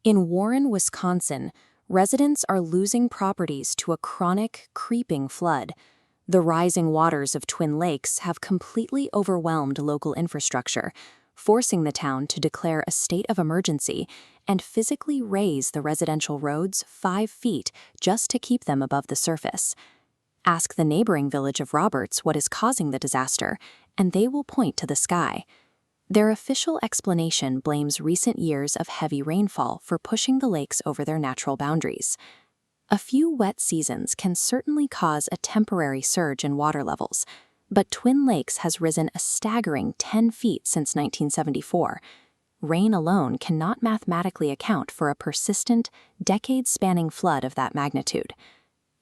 In Warren, Wisconsin, residents are losing properties to a chronic, creeping flood. The rising waters of Twin Lakes have completely overwhelmed local infrastructure, forcing the town to declare a state of emergency and physically raise the residential roads 5 feet just to keep them above the surface. Ask the neighboring village of Roberts what is causing the disaster, and they will point to the sky. Their official explanation blames recent years of heavy rainfall for pushing the lakes over their natural boundaries. A few wet seasons can certainly cause a temporary surge in water levels, but Twin Lakes has risen a staggering 10 feet since 1974. Rain alone cannot mathematically account for a persistent, decade-spanning flood of that magnitude.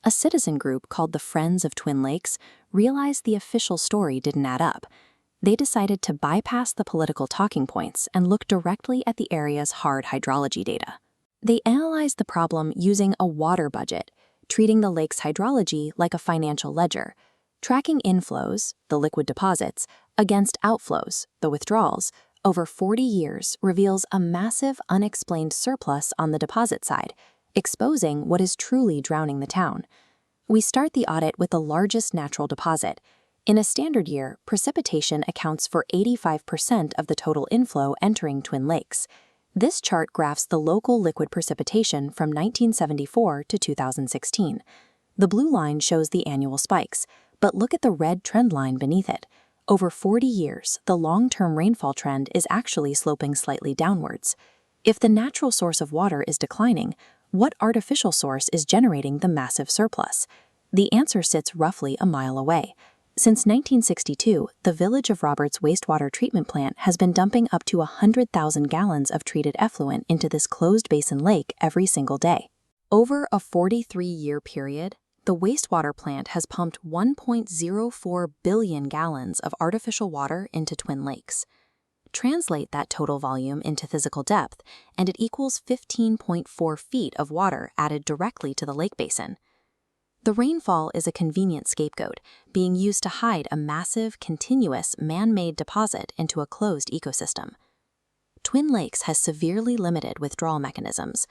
A citizen group called the Friends of Twin Lakes realized the official story didn't add up. They decided to bypass the political talking points and look directly at the area's hard hydrology data. They analyzed the problem using a water budget, treating the lake's hydrology like a financial ledger, tracking inflows, the liquid deposits, against outflows, the withdrawals, over 40 years reveals a massive unexplained surplus on the deposit side, exposing what is truly drowning the town. We start the audit with the largest natural deposit. In a standard year, precipitation accounts for 85% of the total inflow entering Twin Lakes. This chart graphs the local liquid precipitation from 1974 to 2016. The blue line shows the annual spikes, but look at the red trend line beneath it. Over 40 years, the long-term rainfall trend is actually sloping slightly downwards. If the natural source of water is declining, what artificial source is generating the massive surplus? The answer sits roughly a mile away. Since 1962, the Village of Roberts wastewater treatment plant has been dumping up to 100,000 gallons of treated effluent into this closed basin lake every single day. Over a 43-year period, the wastewater plant has pumped 1.04 billion gallons of artificial water into Twin Lakes. Translate that total volume into physical depth, and it equals 15.4 feet of water added directly to the lake basin. The rainfall is a convenient scapegoat, being used to hide a massive, continuous, man-made deposit into a closed ecosystem. Twin Lakes has severely limited withdrawal mechanisms.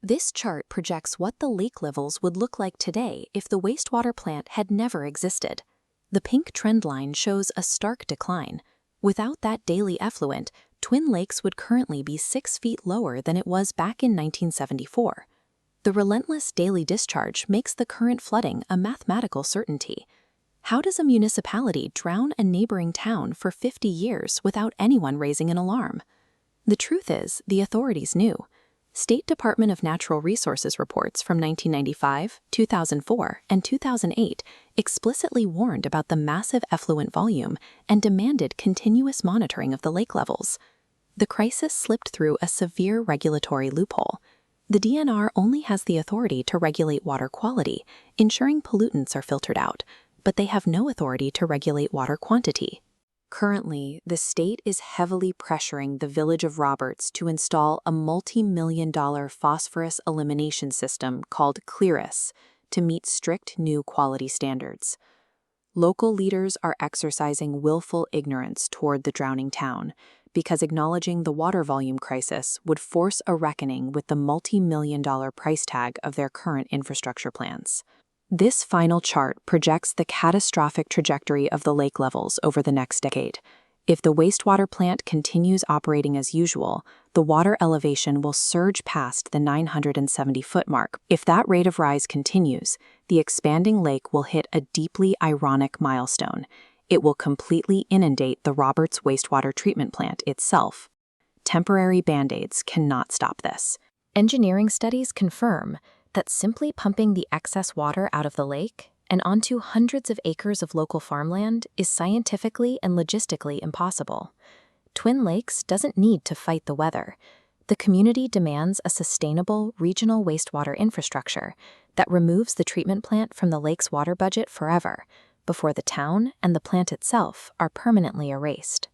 This chart projects what the lake levels would look like today if the wastewater plant had never existed. The pink trend line shows a stark decline. Without that daily effluent, Twin Lakes would currently be 6 feet lower than it was back in 1974. The relentless daily discharge makes the current flooding a mathematical certainty. How does a municipality drown a neighboring town for 50 years without anyone raising an alarm? The truth is, the authorities knew. State Department of Natural Resources reports from 1995, 2004, and 2008 explicitly warned about the massive effluent volume and demanded continuous monitoring of the lake levels. The crisis slipped through a severe regulatory loophole. The DNR only has the authority to regulate water quality, ensuring pollutants are filtered out, but they have no authority to regulate water quantity. Currently, the state is heavily pressuring the Village of Roberts to install a multi-million-dollar phosphorus elimination system called Clearis to meet strict new quality standards. Local leaders are exercising willful ignorance toward the drowning town because acknowledging the water volume crisis would force a reckoning with the multi-million-dollar price tag of their current infrastructure plans. This final chart projects the catastrophic trajectory of the lake levels over the next decade. If the wastewater plant continues operating as usual, the water elevation will surge past the 970-foot mark. If that rate of rise continues, the expanding lake will hit a deeply ironic milestone. It will completely inundate the Roberts wastewater treatment plant itself. Temporary band-aids cannot stop this. Engineering studies confirm that simply pumping the excess water out of the lake and onto hundreds of acres of local farmland is scientifically and logistically impossible. Twin Lakes doesn't need to fight the weather. The community demands a sustainable regional wastewater infrastructure that removes the treatment plant from the lake's water budget forever, before the town and the plant itself are permanently erased.